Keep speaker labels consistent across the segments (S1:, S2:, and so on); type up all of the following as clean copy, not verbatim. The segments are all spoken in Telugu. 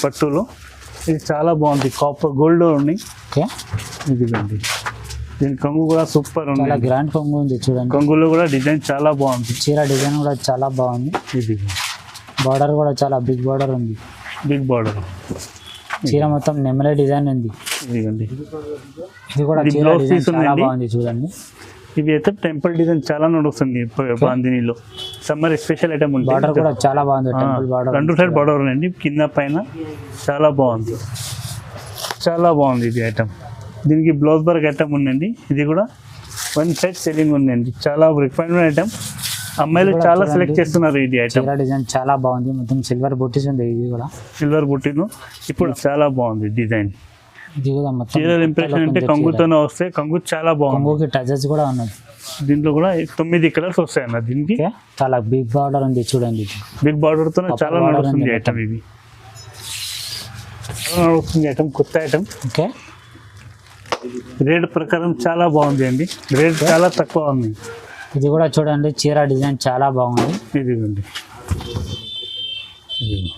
S1: పట్టులో. ఇది చాలా బాగుంది, కాపర్ గోల్డ్ ఉన్నాయి.
S2: ఓకే,
S1: ఇదిగోండి. దీని కొంగు కూడా సూపర్ ఉంది,
S2: చాలా గ్రాండ్ కొంగు ఉంది చూడండి.
S1: కొంగులో కూడా డిజైన్ చాలా బాగుంది.
S2: చీర డిజైన్ కూడా చాలా బాగుంది.
S1: ఇది
S2: బార్డర్ కూడా చాలా బిగ్ బార్డర్ ఉంది,
S1: బిగ్ బార్డర్.
S2: చీర మొత్తం నెమలి డిజైన్ ఉంది.
S1: ఇదిగోండి.
S2: ఇది కూడా
S1: ఇది
S2: చీర
S1: బ్లౌజ్
S2: డిజైన్
S1: పీస్
S2: చాలా
S1: ఉందండి.
S2: బాగుంది చూడండి.
S1: ఇవి అయితే టెంపుల్ డిజైన్ చాలా నడుస్తుంది బాందినీలో. సమ్మర్ స్పెషల్ ఐటమ్ ఉంది.
S2: బార్డర్ కూడా చాలా బాగుంది, టెంపుల్ బార్డర్.
S1: 2 సైడ్ బార్డర్ ఉందండి, కింద పైన. చాలా బాగుంది, చాలా బాగుంది ఇది ఐటమ్. దీనికి బ్లౌజ్ వర్క్ ఐటమ్ ఉందండి. ఇది కూడా 1 సైడ్ సెల్లింగ్ ఉందండి. చాలా రిక్వైర్మెంట్ ఐటమ్, అమ్మాయిలు చాలా సెలెక్ట్ చేస్తున్నారు. ఇది ఐటమ్
S2: చీర డిజైన్ చాలా బాగుంది, మొత్తం సిల్వర్ బుట్టీస్ ఉంది. ఇది కూడా
S1: సిల్వర్ బుట్టిను ఇప్పుడు చాలా బాగుంది డిజైన్.
S2: ఇది కూడా మొత్తం
S1: చీరల ఇంప్రెషన్ అంటే కంగుతోనే వస్తే, కంగు చాలా బాగుంది.
S2: కొంగుకి టచెస్ కూడా ఉన్నది.
S1: దీంట్లో కూడా 9 కలర్స్ వస్తాయి అన్న. దీనికి
S2: ఓకే, చాలా బిగ్ బార్డర్ ఉంది చూడండి.
S1: బిగ్ బార్డర్ తో చాలా నడుస్తుంది ఐటమ్. ఇది చాలా నడుస్తుంది ఐటమ్, కొత్త ఐటమ్.
S2: ఓకే,
S1: రేట్ ప్రకారం చాలా బాగుంది అండి, రేట్ చాలా తక్కువ ఉంది.
S2: ఇది కూడా చూడండి, చీర డిజైన్ చాలా బాగుంది.
S1: ఇదిగోండి.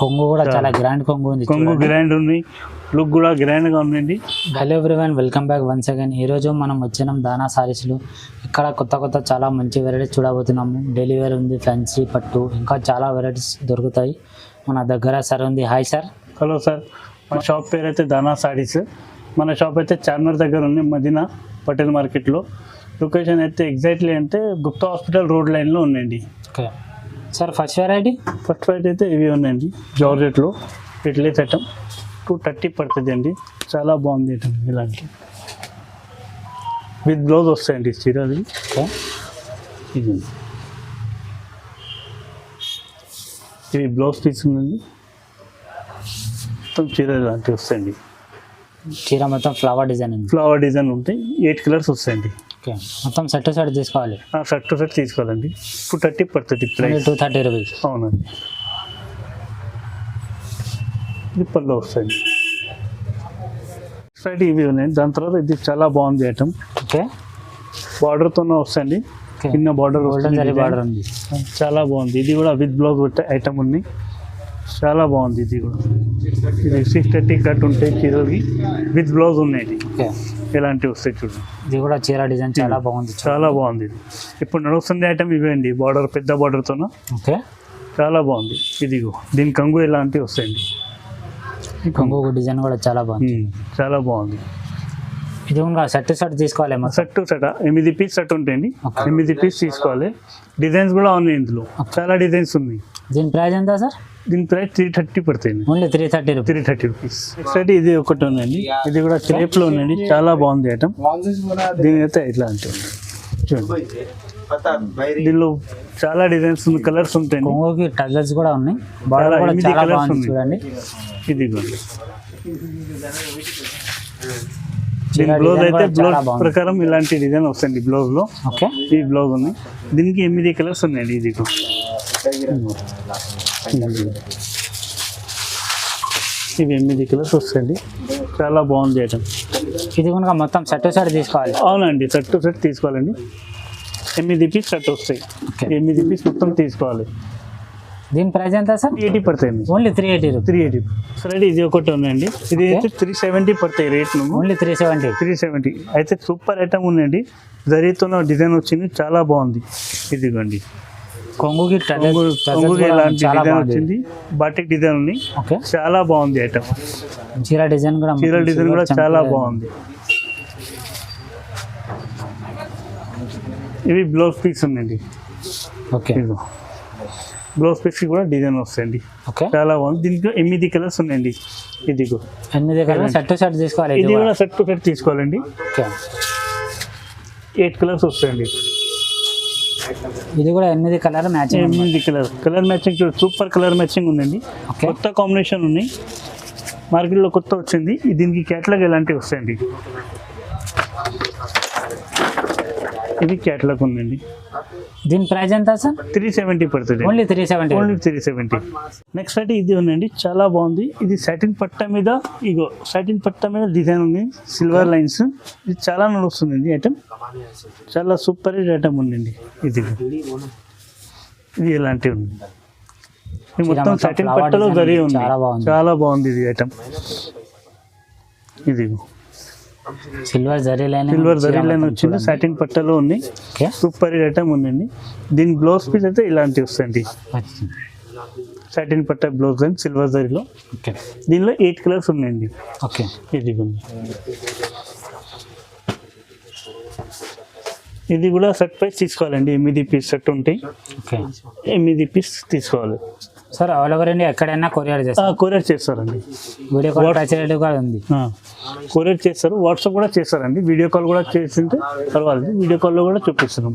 S2: కొంగు కూడా చాలా గ్రాండ్ కొంగు ఉంది.
S1: కొంగు గ్రాండ్ ఉంది, లుక్ కూడా గ్రాండ్ గా ఉందండి.
S2: Hello everyone, welcome back once again. ఈరోజు మనం వచ్చినాం దానా సారీస్లో. ఇక్కడ కొత్త చాలా మంచి వెరైటీస్ చూడబోతున్నాము. డైలీ వేర్ ఉంది, ఫ్యాన్సీ పట్టు, ఇంకా చాలా వెరైటీస్ దొరుకుతాయి మన దగ్గర. సార్ ఉంది. Hi sir.
S1: హలో సార్, మా షాప్ పేరు అయితే దానా సారీస్. మన షాప్ అయితే చార్మినార్ దగ్గర ఉంది, మదీనా పటేల్ మార్కెట్లో. లొకేషన్ అయితే ఎగ్జాక్ట్లీ అంటే గుప్తా హాస్పిటల్ రోడ్ లైన్లో ఉందండి.
S2: ఓకే సార్, ఫస్ట్ వెరైటీ
S1: అయితే ఇవి ఉన్నాయండి. జార్జెట్లో పెట్లేస్ ఐటమ్ 230 పడుతుంది అండి. చాలా బాగుంది ఐటమ్. ఇలాంటి విత్ బ్లౌజ్ వస్తాయండి చీరది.
S2: ఓకే,
S1: ఇది ఇవి బ్లౌజ్ పీస్ ఉందండి. మొత్తం చీర ఇలాంటివి వస్తాయండి.
S2: చీర మొత్తం ఫ్లవర్ డిజైన్ ఉంది.
S1: ఫ్లవర్ డిజైన్ ఉంటాయి, 8 కలర్స్ వస్తాయండి.
S2: ఓకే, మొత్తం సెట్ తీసుకోవాలి.
S1: షర్ట్ టు షర్ట్ తీసుకోవాలండి. 230 పడుతుంది ప్రైస్.
S2: 230 రూపీస్.
S1: అవునండి. ఇది పళ్ళు వస్తాయండి. సైడ్ ఇవి ఉన్నాయండి. దాని తర్వాత ఇది చాలా బాగుంది ఐటమ్.
S2: ఓకే,
S1: బార్డర్తోనే వస్తాయండి, చిన్న బార్డర్
S2: బార్డర్ ఉంది.
S1: చాలా బాగుంది. ఇది కూడా విత్ బ్లౌజ్ ఐటమ్ ఉంది, చాలా బాగుంది. ఇది కూడా ఇది 630 కట్ ఉంటాయి చీరలకి, విత్ బ్లౌజ్ ఉన్నాయి.
S2: ఓకే,
S1: ఇలాంటివి వస్తాయి చూడండి.
S2: ఇది కూడా చీర డిజైన్ చాలా బాగుంది,
S1: చాలా బాగుంది. ఇది ఇప్పుడు నడుస్తుంది ఐటమ్ ఇవే అండి. బార్డర్ పెద్ద బార్డర్తోన
S2: ఓకే,
S1: చాలా బాగుంది. ఇదిగో దీని కంగు ఇలాంటివి వస్తాయండి.
S2: కొంగు డిజైన్ కూడా చాలా బాగుంది,
S1: చాలా బాగుంది.
S2: ఇది కూడా సెట్ తీసుకోవాలి.
S1: సెట్ 8 పీస్ సెట్ ఉంటాయండి. 8 పీస్ తీసుకోవాలి. డిజైన్స్ కూడా ఉన్నాయి ఇందులో, చాలా డిజైన్స్ ఉన్నాయి.
S2: దీని ప్రైస్ ఎంత సార్?
S1: దీని ప్రైస్ 330 పడుతుంది.
S2: Only 330 rupees.
S1: 330 రూపీస్. నెక్స్ట్ ఇది ఒకటి ఉందండి. ఇది కూడా క్రేప్లో ఉందండి, చాలా బాగుంది ఐటమ్. దీని అయితే ఇట్లా అంటే చూడండి, దీనిలో చాలా డిజైన్స్ కలర్స్ ఉంటాయి.
S2: కొంగుకి టజల్స్ కూడా ఉన్నాయి. బార్డర్ కూడా చాలా బాగుంది చూడండి.
S1: ఇది దీని బ్లౌజ్ అయితే బ్లౌజ్ ప్రకారం ఇలాంటి డిజైన్ వస్తుంది బ్లౌజ్ లో.
S2: ఓకే,
S1: ఈ బ్లౌజ్ ఉంది. దీనికి 8 కలర్స్ ఉన్నాయండి. ఇది ఇవి 8 కలర్స్ వస్తాయండి, చాలా బాగుంది ఐటమ్.
S2: ఇది కనుక మొత్తం సెట్ తీసుకోవాలి.
S1: అవునండి, సెట్ టు సెట్ తీసుకోవాలండి. 8 పీస్ సెట్ వస్తాయి. 8 పీస్ మొత్తం తీసుకోవాలి.
S2: దీని ప్రైస్ ఎంత సార్?
S1: 380 పడతాయండి.
S2: Only 380 rupees.
S1: 380. సరే, ఇది ఒకటి ఉందండి. ఇది అయితే 370 పడతాయి రేట్.
S2: ఓన్లీ 370.
S1: అయితే సూపర్ ఐటమ్ ఉందండి. జరీతో డిజైన్ వచ్చింది, చాలా బాగుంది. ఇదిగోండి,
S2: కొంగుకి
S1: ఇలాంటి డిజైన్ వచ్చింది, బాటిక్ డిజైన్ ఉంది.
S2: ఓకే,
S1: చాలా బాగుంది ఐటమ్.
S2: చీర డిజైన్ కూడా
S1: చాలా బాగుంది. ఇవి బ్లౌజ్ పీస్ ఉందండి.
S2: ఓకే,
S1: బ్లౌజ్ పీస్ కూడా డిజైన్ వస్తాయండి.
S2: ఓకే,
S1: చాలా బాగుంది. దీంట్లో 8 కలర్స్ ఉన్నాయండి. ఇదిగో
S2: 8 కలర్స్ సెట్ తీసుకోవాలి.
S1: ఇది కూడా సెట్ టు సెట్ తీసుకోవాలండి.
S2: ఓకే,
S1: 8 కలర్స్ వస్తాయండి.
S2: ఇది కూడా 8 కలర్ మ్యాచింగ్.
S1: 8 కలర్ మ్యాచింగ్ చూడండి, సూపర్ కలర్ మ్యాచింగ్ ఉందండి. కొత్త కాంబినేషన్ ఉన్నాయి, మార్కెట్లో కొత్త వచ్చింది. దీనికి క్యాటలాగ్ ఇలాంటివి వస్తాయండి. ఇది క్యాటలాగ్ ఉందండి.
S2: దీని ప్రైస్ ఎంత సార్?
S1: 370 పడుతుంది.
S2: ఓన్లీ 370.
S1: నెక్స్ట్ అయితే ఇది ఉందండి, చాలా బాగుంది. ఇది సాటిన్ పట్టా మీద, ఇగో సాటిన్ పట్టా మీద డిజైన్ ఉంది, సిల్వర్ లైన్స్. ఇది చాలా నడుస్తుంది ఐటమ్, చాలా సూపర్ ఐటమ్ ఉందండి. ఇది ఇలాంటివి ఉంది. ఇది మొత్తం సాటిన్ పట్టలో జరీ ఉంది, చాలా బాగుంది ఇది ఐటమ్. ఇది
S2: సిల్వర్ జరీ లైన్
S1: వచ్చింది, సాటిన్ పట్టలో ఉంది, సూపర్ ఐటమ్ ఉందండి. దీని బ్లౌజ్ పీస్ అయితే ఇలాంటివి వస్తాయండి, సాటిన్ పట్ట బ్లౌజ్ అండ్ సిల్వర్ జరీలో. దీనిలో 8 కలర్స్ ఉన్నాయండి.
S2: ఓకే,
S1: ఇది ఇది కూడా సెట్ ప్రైస్ తీసుకోవాలండి. 8 పీస్ సెట్ ఉంటాయి, 8 పీస్ తీసుకోవాలి
S2: సార్. ఆల్ ఓవర్ ఇండియా ఎక్కడైనా కొరియర్ చేస్తారు?
S1: కొరియర్ చేస్తారండి,
S2: వీడియో కాల్ ఫెసిలిటీ కూడా ఉంది.
S1: కొరియర్ చేస్తారు, వాట్సాప్ కూడా చేస్తారండి. వీడియో కాల్ కూడా చేసింటే పర్వాలేదు, వీడియో కాల్లో కూడా చూపిస్తున్నాం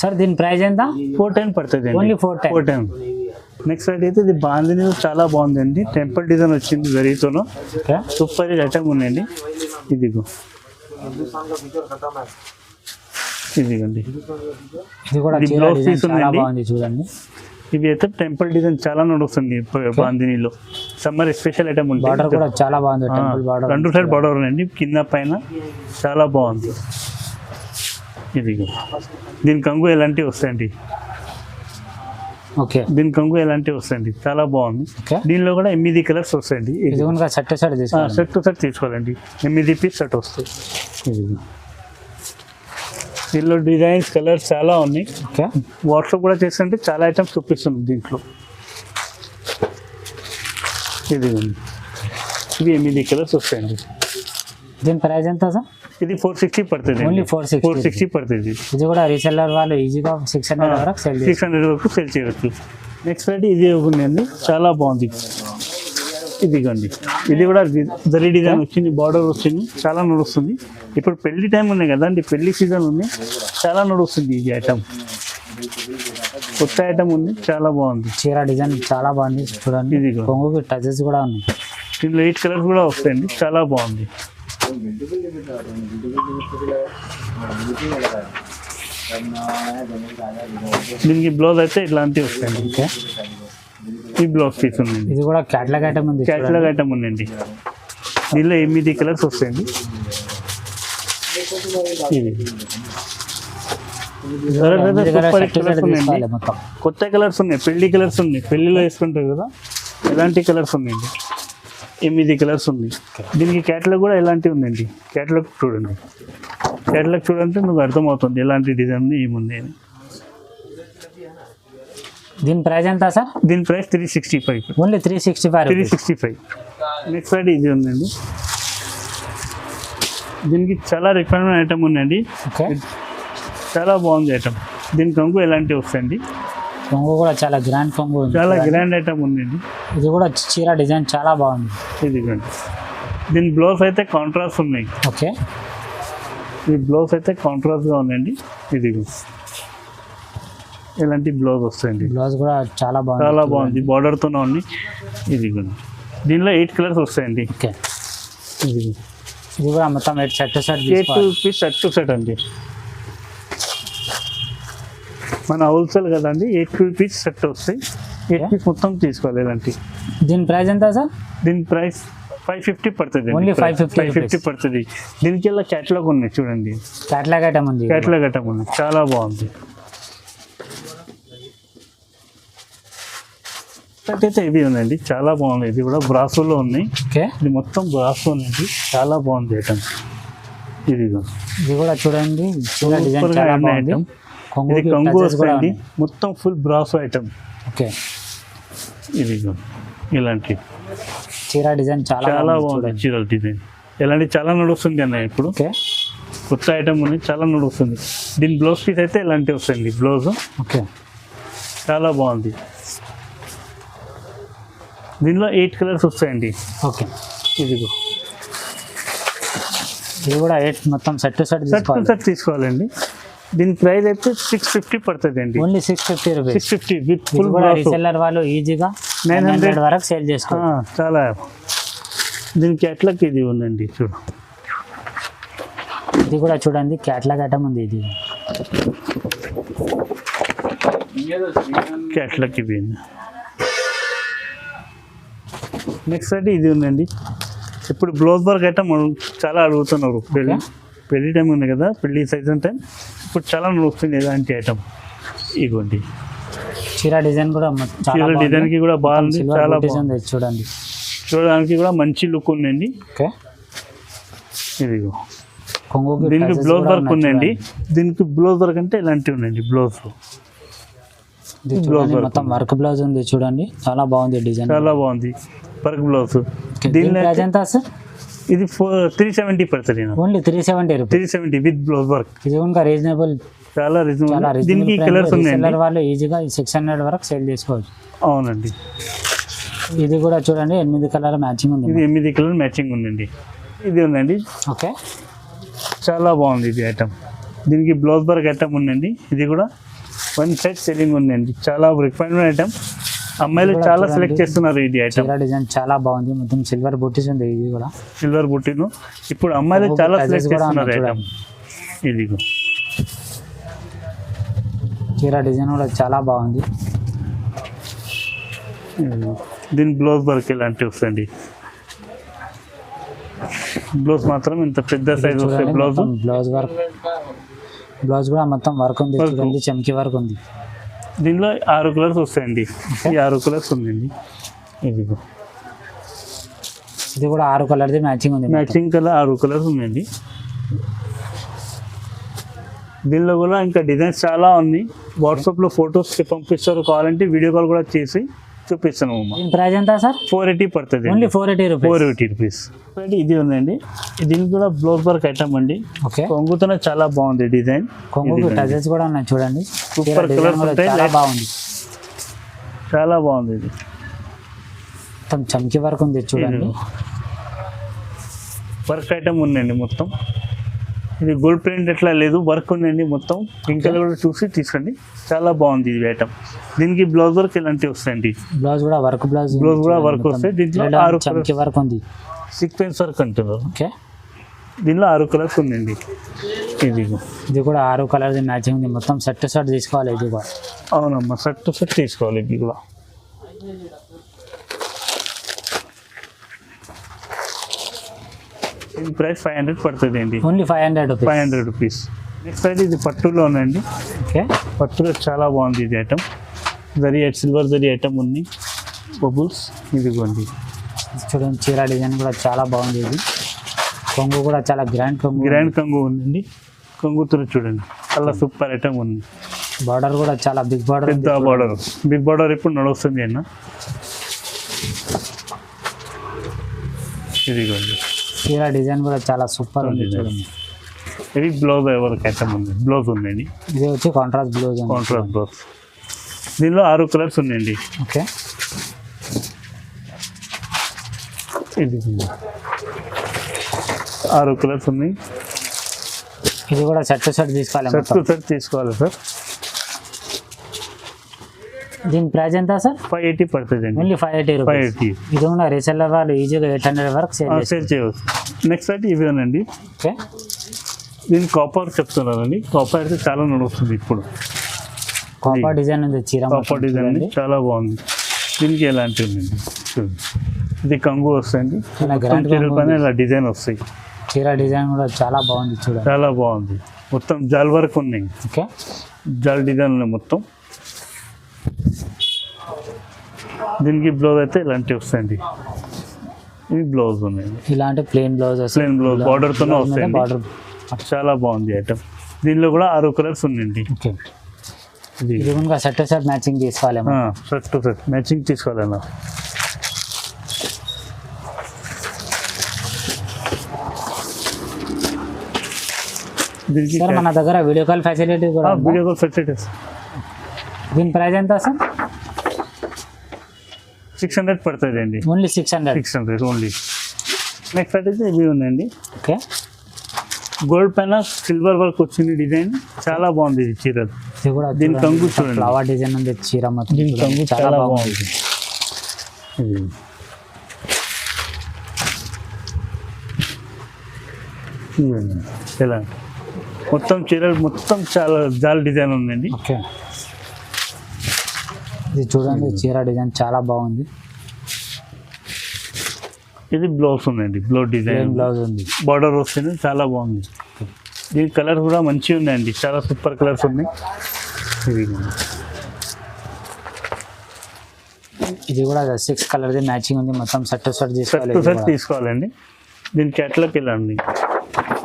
S2: సార్. దీని ప్రైస్ ఎంత?
S1: 410 పడుతుంది,
S2: ఓన్లీ 410.
S1: నెక్స్ట్ రైట్ అయితే ఇది బాందిని చాలా బాగుందండి, టెంపుల్ డిజైన్ వచ్చింది జరీతోనూ, సూపర్ ఐటమ్ ఉందండి. ఇదిగోండి,
S2: ఇది కూడా
S1: బ్లౌజ్ పీస్ ఉందండి.
S2: చూడండి,
S1: ఇవి అయితే టెంపుల్ డిజైన్ చాలా నడుస్తుంది బాందినిలో. సమ్మర్ స్పెషల్ ఐటమ్ ఉంటుంది.
S2: బార్డర్ కూడా చాలా బాగుంది, టెంపుల్ బార్డర్,
S1: 2 సైడ్ బార్డర్ ఉందండి, కింద పైన చాలా బాగుంది. ఇది దీని కంగు ఎలాంటివి వస్తాయండి,
S2: ఓకే,
S1: దీని కంగు ఎలాంటివి వస్తాయండి, చాలా బాగుంది. దీనిలో కూడా 8 కలర్స్ వస్తాయండి.
S2: సెట్
S1: సెట్ తీసుకోవాలండి, 8 పీస్ సెట్ వస్తాయి. దీనిలో డిజైన్స్ కలర్స్ చాలా ఉన్నాయి. వాట్సాప్ కూడా చేస్తుంటే చాలా ఐటమ్స్ చూపిస్తుంది దీంట్లో. ఇది 8 కలర్స్ వస్తాయండి.
S2: దీని ప్రైస్ ఎంత సార్?
S1: ఇది 460 పడుతుంది,
S2: ఓన్లీ 460
S1: పడుతుంది.
S2: ఇది కూడా రీసెల్లర్ వాళ్ళు ఈజీగా 600 వరకు
S1: సేల్ చేయవచ్చు. నెక్స్ట్ రైట్ ఇది ఉందండి, చాలా బాగుంది. ఇదిగోండి, ఇది కూడా జరీ డిజైన్ వచ్చింది, బార్డర్ వచ్చింది, చాలా నడుస్తుంది. ఇప్పుడు పెళ్లి టైం ఉన్నాయి కదండి, పెళ్లి సీజన్ ఉంది, చాలా నడుస్తుంది ఈ ఐటమ్. కొత్త ఐటమ్ ఉంది, చాలా బాగుంది.
S2: చీర డిజైన్ చాలా బాగుంది చూడండి, ఇది కొంగుకి టచెస్ కూడా ఉన్నాయి.
S1: దీనిలో 8 కలర్స్ కూడా వస్తాయండి, చాలా బాగుంది. దీనికి బ్లౌజ్ అయితే ఇట్లాంటివి వస్తాయండి. ఈ బ్లౌజ్ పీస్ ఉందండి,
S2: ఇది కూడా క్యాటలాగ్ ఐటమ్ ఉంది,
S1: క్యాటలాగ్ ఐటమ్ ఉందండి. దీనిలో 8 కలర్స్ వస్తాయండి. కొత్త కలర్స్ ఉన్నాయి, పెళ్లి కలర్స్ ఉన్నాయి, పెళ్లిలో వేసుకుంటారు కదా, ఎలాంటి కలర్స్ ఉన్నాయండి. 8 కలర్స్ ఉన్నాయి. దీనికి క్యాటలాగ్ కూడా ఎలాంటివి ఉందండి. క్యాటలాగ్ చూడండి, క్యాటలాగ్ చూడండి, నువ్వు అర్థమవుతుంది ఎలాంటి డిజైన్ ఏముంది అని.
S2: దీని ప్రైస్ ఎంత సార్?
S1: దీని ప్రైస్ 365,
S2: ఓన్లీ 365.
S1: నెక్స్ట్ సైడ్ ఇది ఉందండి, దీనికి చాలా రిక్వైర్మెంట్ ఐటమ్ ఉందండి, చాలా బాగుంది ఐటమ్. దీని కొంగు ఎలాంటివి వస్తాయండి,
S2: కొంగు కూడా చాలా గ్రాండ్ కొంగు,
S1: చాలా గ్రాండ్ ఐటమ్ ఉందండి.
S2: ఇది కూడా చీర డిజైన్ చాలా బాగుంది.
S1: ఇదిగోండి, దీని బ్లౌజ్ అయితే కాంట్రాస్ట్ ఉన్నాయి.
S2: ఓకే,
S1: ఈ బ్లౌజ్ అయితే కాంట్రాస్ట్గా ఉందండి. ఇదిగో ఇలాంటి బ్లౌజ్ వస్తాయండి,
S2: బ్లౌజ్ కూడా చాలా
S1: బాగుంది, బార్డర్తోనే ఉంది. ఇదిగోండి, దీనిలో 8 కలర్స్ వస్తాయండి.
S2: ఓకే, ఇది కూడా మొత్తం 8
S1: పీస్ సెట్ టు సెట్ అండి. మన హోల్సేల్ కదండి, 8 పీస్ సెట్ వస్తాయి, 8 పీస్ మొత్తం తీసుకోవాలి ఇలాంటి.
S2: దీని ప్రైస్ ఎంత సార్?
S1: దీని ప్రైస్ 550 పడుతుంది,
S2: ఓన్లీ 550
S1: పడుతుంది. దీనికి ఇలా క్యాటలాగ్ ఉన్నాయి చూడండి,
S2: క్యాటలాగ్ ఐటమ్
S1: ఉంది, చాలా బాగుంది. అయితే ఇది ఉందండి, చాలా బాగుంది. ఇది కూడా బ్రాసోలో ఉన్నాయి, ఇది మొత్తం బ్రాసో ఉందండి, చాలా బాగుంది ఐటమ్. ఇది
S2: కూడా చూడండి,
S1: ఇది కంగు వస్తాయండి, మొత్తం ఫుల్ బ్రాసో ఐటమ్.
S2: ఓకే,
S1: ఇది ఇలాంటి
S2: చీర డిజైన్ చాలా
S1: బాగుంది. చీరల డిజైన్ ఇలాంటి చాలా నడుస్తుంది అన్న, ఇప్పుడు కొత్త ఐటమ్ ఉంది, చాలా నడుస్తుంది. దీని బ్లౌజ్ పీస్ అయితే ఇలాంటివి వస్తాయండి, బ్లౌజ్.
S2: ఓకే,
S1: చాలా బాగుంది. దీనిలో 8 కలర్స్ వస్తాయండి.
S2: ఓకే,
S1: ఇది
S2: కూడా 8 మొత్తం సెట్
S1: తీసుకోవాలండి. దీని ప్రైస్ అయితే 650 పడుతుంది అండి,
S2: only 650 rupees.
S1: 650 with full
S2: reseller వాళ్ళు ఈజీగా 900 వరకు సేల్ చేసుకోవాలి.
S1: చాలా దీని క్యాటలాగ్ ఇది ఉందండి, చూడు.
S2: ఇది కూడా చూడండి, క్యాటలాగ్ ఐటమ్ ఉంది. ఇది
S1: క్యాటలాగ్ ఇది. నెక్స్ట్ అయితే ఇది ఉందండి. ఇప్పుడు బ్లౌజ్ వర్క్ ఐటమ్ చాలా అడుగుతున్నారు, పెళ్లి టైం ఉంది కదా, పెళ్లి సీజన్ టైం ఇప్పుడు చాలా నడుస్తుంది ఇలాంటి ఐటమ్. ఇవ్వండి,
S2: చీర డిజైన్ కూడా చాలా
S1: చీర
S2: బాగుంది.
S1: డిజైన్ కి కూడా బాగుంది,
S2: సిల్వర్
S1: చాలా
S2: బూటీస్
S1: బాగుంది.
S2: ఉంది చూడండి.
S1: చూడడానికి కూడా మంచి లుక్ ఉందండి.
S2: ఓకే,
S1: ఇదిగో
S2: కొంగుకి
S1: దీనికి
S2: tassels
S1: బ్లౌజ్
S2: కూడా
S1: వర్క్
S2: ఉన్నాయి
S1: ఉందండి.
S2: చూడండి.
S1: దీనికి బ్లౌజ్ వర్క్ అంటే ఇలాంటివి ఉందండి. బ్లౌజ్
S2: ఇది చూడండి, మొత్తం వర్క్ బ్లౌజ్ ఉంది చూడండి, చాలా బాగుంది డిజైన్.
S1: చాలా బాగుంది వర్క్ బ్లౌజ్.
S2: దీని
S1: దీనిలో
S2: ప్రైస్ ఎంత సార్?
S1: ఇది 370 పడుతుంది.
S2: Only 370 rupees.
S1: 370 with blouse work.
S2: ఇది ఇంకా రీజనబుల్,
S1: చాలా రీజనబుల్.
S2: చాలా
S1: దీనికి కలర్స్ ఉన్నాయండి.
S2: రీసెల్లర్ వాళ్ళు ఈజీగా 600 వరకు సేల్ చేసుకోవచ్చు.
S1: అవునండి.
S2: ఇది కూడా చూడండి 8 కలర్ మ్యాచింగ్ ఉంది.
S1: ఇది 8 కలర్ మ్యాచింగ్ ఉందండి. ఇది ఉందండి,
S2: ఓకే,
S1: చాలా బాగుంది ఇది ఐటమ్. దీనికి బ్లౌజ్ వర్క్ ఐటమ్ ఉందండి. ఇది కూడా వన్ సైడ్ సెల్లింగ్ ఉందండి. చాలా రిక్వైర్మెంట్ ఐటమ్. అమ్మాయిలు
S2: కూడా
S1: చాలా
S2: చూడండి.
S1: సెలెక్ట్ చేస్తున్నారు ఇది ఐటమ్.
S2: చీర డిజైన్ చాలా బాగుంది, మొత్తం సిల్వర్ బూటీస్ ఉంది. ఇది కూడా
S1: సిల్వర్ బుట్టిను ఇప్పుడు అమ్మాయిలు చాలా
S2: tassels
S1: సెలెక్ట్
S2: కూడా
S1: చేస్తున్నారు
S2: ఉన్నాయి
S1: ఐటమ్. ఇదిగో
S2: చీర డిజైన్ కూడా చాలా బాగుంది.
S1: ఇదిగో. దీని బ్లౌజ్ వర్క్ ఇలాంటివి వస్తాయండి. బ్లౌజ్ మాత్రం ఇంత పెద్ద సైజ్ వస్తాయి. బ్లౌజ్
S2: బ్లౌజ్ కూడా మొత్తం వర్క్ ఉంది చూడండి, చమ్కీ వర్క్ ఉంది.
S1: దీనిలో 6 కలర్స్ వస్తాయండి. ఈ 6 కలర్స్ ఉందండి. ఇదిగో
S2: ఇది కూడా 6 కలర్ది మ్యాచింగ్ ఉంది.
S1: మ్యాచింగ్ కలర్ 6 కలర్స్ ఉందండి. దీనిలో కూడా ఇంకా డిజైన్స్ చాలా ఉంది. వాట్సాప్లో ఫొటోస్ పంపిస్తారు, కావాలంటే వీడియో కాల్ కూడా చేసి చూపిస్తాను.
S2: దీని ప్రైస్ ఎంత సార్?
S1: 480 పడుతుంది.
S2: Only 480 rupees.
S1: 480 రూపీస్. ఇది ఉందండి. దీనికి కూడా బ్లౌజ్ వర్క్ ఐటమ్ అండి.
S2: ఓకే,
S1: కొంగుతోనే చాలా బాగుంది డిజైన్.
S2: కొంగుకి టజెస్ కూడా ఉన్నాయి చూడండి.
S1: సూపర్
S2: డిజైన్
S1: కలర్స్
S2: కూడా
S1: ఉంటాయి.
S2: చాలా బాగుంది,
S1: చాలా బాగుంది ఇది.
S2: మొత్తం చమ్కీ వర్క్ ఉంది చూడండి.
S1: వర్క్ ఐటమ్ ఉందండి మొత్తం. ఇది గోల్డ్ ప్రింట్ ఎట్లా లేదు, వర్క్ ఉందండి మొత్తం. పింక్ కలర్ కూడా చూసి తీసుకోండి, చాలా బాగుంది ఇది ఐటమ్. దీనికి బ్లౌజ్ వర్క్ ఇలాంటివి వస్తాయండి.
S2: బ్లౌజ్ కూడా వర్క్
S1: బ్లౌజ్ కూడా వర్క్ వస్తాయి. దీంట్లో 6
S2: చమ్కీ వర్క్ ఉంది.
S1: సీక్వెన్స్ వర్క్ అంటున్నారు.
S2: ఓకే,
S1: దీనిలో 6 కలర్స్ ఉందండి. ఇదిగో
S2: ఇది కూడా 6 కలర్ది మ్యాచింగ్ ఉంది. మొత్తం సెట్ తీసుకోవాలి. ఇది కూడా
S1: అవునమ్మా, సెట్ టు సెట్ తీసుకోవాలి. ఇది కూడా దీని ప్రైస్ 500 పడుతుంది అండి.
S2: Only 500 rupees.
S1: 500 రూపీస్. నెక్స్ట్ అయితే ఇది పట్టులో ఉందండి.
S2: ఓకే,
S1: పట్టులో చాలా బాగుంది ఇది ఐటమ్. సిల్వర్ జరీ ఐటమ్ ఉంది, బబుల్స్. ఇదిగోండి
S2: చూడండి, చీర డిజైన్ కూడా చాలా బాగుంది. ఇది కొంగు కూడా చాలా గ్రాండ్ కొంగు.
S1: గ్రాండ్ కొంగు ఉందండి. కొంగుతో చూడండి, చాలా సూపర్ ఐటమ్ ఉంది.
S2: బార్డర్ కూడా చాలా బిగ్ బార్డర్.
S1: పెద్ద బార్డర్, బిగ్ బార్డర్ ఇప్పుడు నడుస్తుంది అన్న. ఇదిగోండి
S2: చీర డిజైన్ కూడా చాలా సూపర్ ఉంది చూడండి.
S1: ఇది బ్లౌజ్ వర్క్ ఐటమ్ ఉంది. బ్లౌజ్ ఉందండి.
S2: ఇది వచ్చి కాంట్రాస్ట్ బ్లౌజ్.
S1: Contrast blouse. దీనిలో 6 కలర్స్ ఉన్నాయండి.
S2: ఓకే,
S1: ఇది 6 కలర్స్ ఉన్నాయి.
S2: ఇది కూడా సెట్ తీసుకోవాలి.
S1: సెట్ టు సెట్ తీసుకోవాలి సార్.
S2: దీని ప్రైస్ ఎంత సార్?
S1: 580 పడుతుంది అండి.
S2: Only 580 rupees.
S1: 580.
S2: ఇది కూడా రీసెల్లర్ వాళ్ళు ఈజీగా 800 వరకు
S1: సేల్ చేయవచ్చు. నెక్స్ట్ అయితే ఇవేనండి.
S2: ఓకే,
S1: దీని కాపర్ చెప్తున్నానండి. కాపర్ అయితే చాలా నడుస్తుంది ఇప్పుడు.
S2: కాపర్ డిజైన్ ఉంది చీర.
S1: కాపర్ డిజైన్ అండి, చాలా బాగుంది. దీనికి ఎలాంటి ఉందండి చూడండి. ఇది కంగు వస్తాయండి. చీరల పైన ఇలా డిజైన్ వస్తాయి.
S2: చీర డిజైన్ కూడా చాలా బాగుంది చూడండి.
S1: చాలా బాగుంది. మొత్తం జాల్ వర్క్ ఉన్నాయి.
S2: ఓకే,
S1: జాల్ డిజైన్ ఉన్నాయి మొత్తం. దీనికి బ్లౌజ్ అయితే ఇలాంటివి వస్తాయండి. ఇది బ్లౌజ్ ఉన్నాయి.
S2: ఇలాంటి ప్లెయిన్ బ్లౌజ్.
S1: ప్లెయిన్ బ్లౌజ్ బార్డర్తోనే వస్తాయండి.
S2: బార్డర్
S1: చాలా బాగుంది ఐటమ్. దీనిలో కూడా 6 కలర్స్ ఉన్నాయండి.
S2: ఓకే, ఇది కూడా సెట్ మ్యాచింగ్ తీసుకోవాలి.
S1: సెట్ టు సెట్ మ్యాచింగ్ తీసుకోవాలన్నా. దీనికి
S2: సార్ మన దగ్గర వీడియో కాల్ ఫెసిలిటీ కూడా ఉందా?
S1: Video call facilities.
S2: దీని ప్రైస్ ఎంత సార్?
S1: 600 పడుతుంది అండి.
S2: ఓన్లీ 600.
S1: 600 ఓన్లీ. నెక్స్ట్ అయితే ఇవి ఉందండి.
S2: ఓకే,
S1: గోల్డ్ పైన సిల్వర్ వర్క్ వచ్చింది డిజైన్, చాలా బాగుంది ఇది చీర.
S2: ఇది కూడా
S1: దీని కంగు చూడండి,
S2: ఫ్లవర్ డిజైన్ ఉంది చీర మొత్తం.
S1: దీని కంగు చాలా బాగుంది. ఇలా మొత్తం చీరలు మొత్తం చాలా జాల్ డిజైన్ ఉందండి.
S2: ఓకే, ఇది చూడండి చీర డిజైన్ చాలా బాగుంది.
S1: ఇది బ్లౌజ్ ఉందండి. బ్లౌజ్ డిజైన్
S2: బ్లౌజ్ ఉంది,
S1: బార్డర్ వస్తుంది, చాలా బాగుంది. దీని కలర్ కూడా మంచిగా ఉన్నాయండి, చాలా సూపర్ కలర్స్ ఉన్నాయి. ఇది
S2: ఇది కూడా 6 కలర్ది మ్యాచింగ్ ఉంది, మొత్తం సెట్ తీసుకోవాలి.
S1: సెట్ తీసుకోవాలండి. దీని క్యాట్లాగ్ ఇలా ఉంది.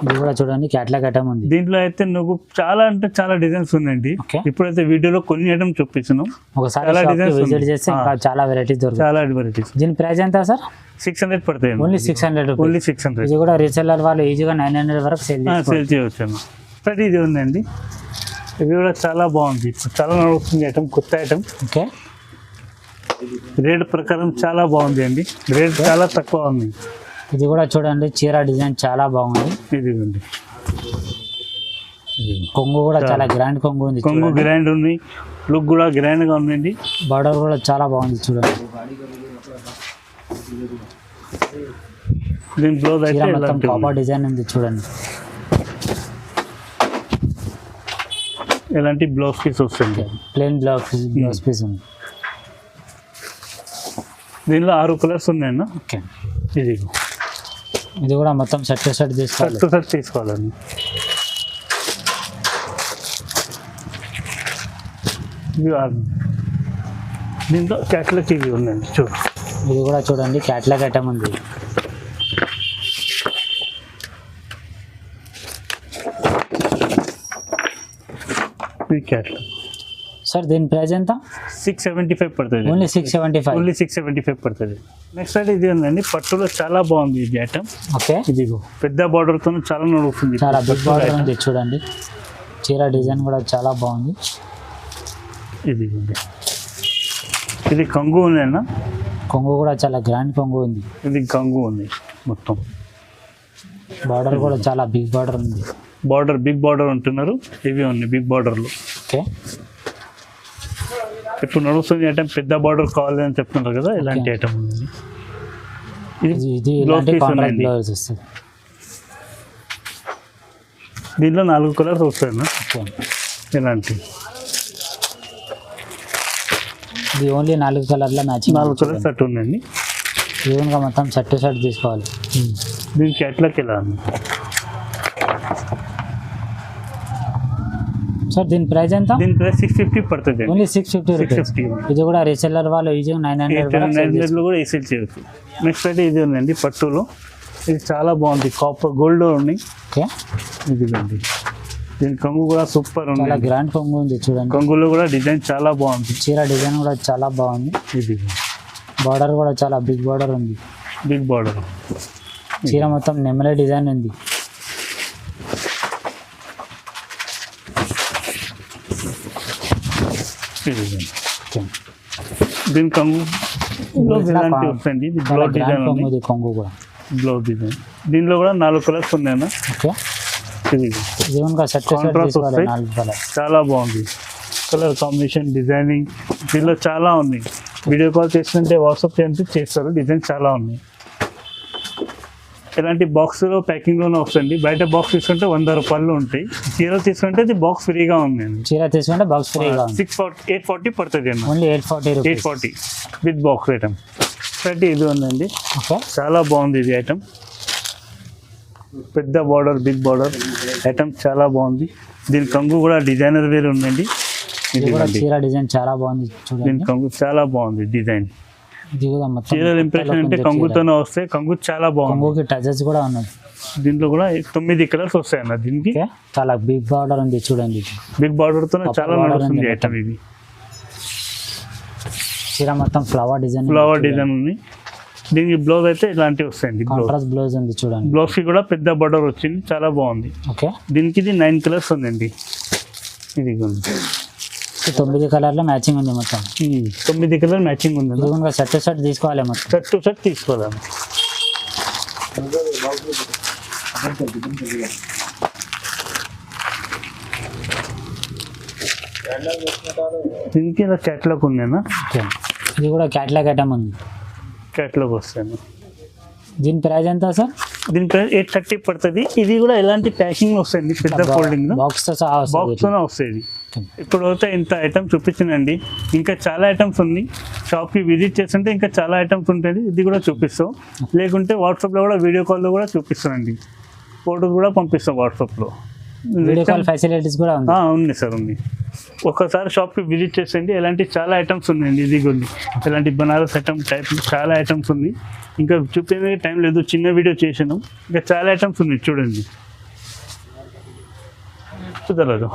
S2: ఇది కూడా చూడండి క్యాట్లాగ్ ఐటమ్ ఉంది.
S1: దీంట్లో అయితే నువ్వు చాలా అంటే చాలా డిజైన్స్ ఉన్నాయండి. ఇప్పుడైతే వీడియోలో కొన్ని ఐటమ్ చూపిస్తున్నాం.
S2: ఒకసారి విజిట్ చేస్తే ఇంకా చాలా వెరైటీస్ దొరుకుతాయి.
S1: చాలా వెరైటీస్.
S2: దీని ప్రైస్ ఎంత సార్?
S1: 600 పడతాయి.
S2: ఓన్లీ 600.
S1: ఓన్లీ 600.
S2: ఇది కూడా రీసెల్లర్ వాళ్ళు ఈజీగా 900 వరకు సేల్
S1: చేయవచ్చు. ప్రతి ఇది ఉందండి. ఇది కూడా చాలా బాగుంది. చాలా నడుస్తుంది ఐటమ్, కొత్త ఐటమ్.
S2: ఓకే,
S1: రేట్ ప్రకారం చాలా బాగుంది అండి. రేట్ చాలా తక్కువ ఉంది.
S2: ఇది కూడా చూడండి చీర డిజైన్ చాలా బాగుంది.
S1: ఇది ఉంది.
S2: కొంగు కూడా చాలా గ్రాండ్ కొంగు ఉంది.
S1: కొంగు గ్రాండ్ ఉంది, లుక్ కూడా గ్రాండ్ గా ఉందండి.
S2: బార్డర్ కూడా చాలా బాగుంది చూడండి.
S1: దీని బ్లౌజ్ అయితే
S2: మొత్తం కాపర్ డిజైన్ ఉంది చూడండి.
S1: ఎలాంటి బ్లౌజ్ పీస్ వస్తుంది,
S2: ప్లెయిన్ బ్లౌజ్ పీస్ ఉంది.
S1: దీనిలో 6 కలర్స్ ఉన్నాయన్న.
S2: ఓకే,
S1: ఇది
S2: కూడా మొత్తం సెట్ తీసుకోవాలి.
S1: సెట్ తీసుకోవాలండి. దీంట్లో క్యాట్లాగ్ ఇవి ఉందండి.
S2: ఇది కూడా చూడండి క్యాట్లాగ్ ఐటమ్ ఉంది.
S1: క్యాట్లాగ్
S2: సార్ దీని ప్రైస్ ఎంత?
S1: 675 పడుతుంది.
S2: ఓన్లీ 675.
S1: ఓన్లీ 675 పడుతుంది. నెక్స్ట్ అయితే ఇది ఉందండి, పట్టులో చాలా బాగుంది ఇది ఐటమ్.
S2: ఓకే,
S1: ఇదిగో పెద్ద బార్డర్తో చాలా నడుస్తుంది.
S2: చాలా బిగ్ బార్డర్ ఉంది చూడండి. చీర డిజైన్ కూడా చాలా బాగుంది.
S1: ఇది కంగు ఉంది అన్న.
S2: కొంగు కూడా చాలా గ్రాండ్ కొంగు ఉంది.
S1: ఇది కంగు ఉంది మొత్తం.
S2: బార్డర్ కూడా చాలా బిగ్ బార్డర్ ఉంది.
S1: బార్డర్ బిగ్ బార్డర్ అంటున్నారు, ఇవి ఉన్నాయి బిగ్ బార్డర్లు.
S2: ఓకే,
S1: ఇప్పుడు నడుస్తుంది ఐటమ్, పెద్ద బార్డర్ కావాలి అని చెప్తున్నారు కదా, ఇలాంటి ఐటమ్ ఉంది. దీంట్లో 4 కలర్స్ వస్తాయన్న. ఇలాంటి
S2: ఇది ఓన్లీ 4 కలర్ల మ్యాచింగ్.
S1: 4 కలర్స్ సెట్ ఉందండి.
S2: ఈవెన్గా మొత్తం సెట్ తీసుకోవాలి.
S1: దీనికి ఎట్లకి ఎలా
S2: సార్ దీని ప్రైస్ ఎంత?
S1: దీని ప్రైస్ 650 పడుతుంది.
S2: ఓన్లీ 650. ఇది కూడా రీసెల్లర్ వాళ్ళు ఈజీగా 900
S1: లో కూడా ఈసీల్ చేయవచ్చు. నెక్స్ట్ అయితే ఇది ఉందండి పట్టులో. ఇది చాలా బాగుంది, కాపర్ గోల్డ్ ఉంది.
S2: ఓకే,
S1: ఇదిగోండి. దీని కొంగు కూడా సూపర్ ఉంది,
S2: చాలా గ్రాండ్ కొంగు ఉంది చూడండి.
S1: కొంగులో కూడా డిజైన్ చాలా బాగుంది.
S2: చీర డిజైన్ కూడా చాలా బాగుంది.
S1: ఇది
S2: బార్డర్ కూడా చాలా బిగ్ బార్డర్ ఉంది.
S1: Big border.
S2: చీర మొత్తం నెమలి డిజైన్ ఉంది.
S1: దీని కొంగు వస్తుంది. బ్లౌజ్ డిజైన్ ఉంది.
S2: కొంగు కూడా
S1: బ్లౌజ్ డిజైన్. దీనిలో కూడా 4 కలర్స్ ఉన్నాయన్న.
S2: ఓకే,
S1: చాలా బాగుంది కలర్ కాంబినేషన్, డిజైనింగ్. దీనిలో చాలా ఉంది. వీడియో కాల్ చేస్తుంటే వాట్సాప్ చేయండి, చేస్తారు. డిజైన్ చాలా ఉన్నాయి. ఇలాంటి బాక్స్లో ప్యాకింగ్లోనే వస్తుంది. బయట బాక్స్ తీసుకుంటే 100 రూపాయలు ఉంటాయి. చీర తీసుకుంటే ఇది బాక్స్ ఫ్రీగా ఉంది.
S2: చీర తీసుకుంటే బాక్స్ ఫ్రీగా
S1: 840 పడుతుంది అన్న.
S2: Only 840
S1: with box item. ఇది ఉందండి.
S2: ఓకే,
S1: చాలా బాగుంది ఇది ఐటమ్. పెద్ద బార్డర్, బిగ్ బార్డర్ ఐటమ్ చాలా బాగుంది. దీని కంగు కూడా డిజైనర్ వేరే ఉందండి.
S2: ఇది కూడా చీర డిజైన్ చాలా బాగుంది చూడండి.
S1: దీని కంగు చాలా బాగుంది డిజైన్.
S2: ఇది కూడా మొత్తం
S1: చీర ఇంప్రెషన్ అంటే కంగుతోనే వస్తే, కంగు చాలా బాగుంది.
S2: కంగుకి టచెస్ కూడా ఉన్నాయి.
S1: దీంట్లో కూడా 9 కలర్స్ వస్తాయి అన్న. దీనికి
S2: చాలా బిగ్ బార్డర్ ఉంది చూడండి.
S1: బిగ్ బార్డర్ తో చాలా నడుస్తుంది ఐటమ్. ఇది
S2: చీర మొత్తం ఫ్లవర్ డిజైన్
S1: ఉంది. దీనికి బ్లౌజ్ అయితే ఇలాంటివి వస్తాయండి.
S2: కాంట్రాస్ట్ బ్లౌజ్ ఉంది చూడండి.
S1: బ్లౌజ్ కి కూడా పెద్ద బార్డర్ వచ్చింది, చాలా బాగుంది.
S2: ఓకే,
S1: దీనికి ఇది 9 కలర్స్ ఉందండి. ఇది
S2: 9 కలర్ల మ్యాచింగ్ ఉంది. మొత్తం
S1: 9 కలర్ మ్యాచింగ్ ఉంది.
S2: సెట్ తీసుకోవాలి. మొత్తం
S1: సెట్ తీసుకోవాలి. దీనికి ఇలా క్యాట్లాగ్ ఉందేనా?
S2: ఇది కూడా క్యాట్లాగ్ ఐటమ్ ఉంది.
S1: క్యాట్లాగ్ వస్తాను.
S2: దీని ప్రైస్ ఎంత సార్?
S1: దీని ప్రైస్ 830 పడుతుంది. ఇది కూడా ఎలాంటి ప్యాకింగ్ వస్తుంది, పెద్ద ఫోల్డింగ్
S2: బాక్స్
S1: తోనే వస్తుంది. ఇప్పుడు అయితే ఇంత ఐటమ్స్ చూపించానండి. ఇంకా చాలా ఐటమ్స్ ఉంది. షాప్కి విజిట్ చేస్తుంటే ఇంకా చాలా ఐటమ్స్ ఉంటాయి. ఇది కూడా చూపిస్తాం. లేకుంటే వాట్సాప్లో కూడా వీడియో కాల్లో కూడా చూపిస్తానండి. ఫోటోస్ కూడా పంపిస్తాం వాట్సాప్లో.
S2: వీడియో కాల్ ఫెసిలిటీస్ కూడా
S1: ఉంది సార్, ఉంది. ఒకసారి షాప్కి విజిట్ చేసేయండి. ఇలాంటి చాలా ఐటమ్స్ ఉన్నాయండి. ఇదిగోండి ఇలాంటి బనారస్ ఐటమ్ టైప్ చాలా ఐటమ్స్ ఉన్నాయి. ఇంకా చూపే టైం లేదు, చిన్న వీడియో చేసాను. ఇంకా చాలా ఐటమ్స్ ఉన్నాయి చూడండి. కుదరదు.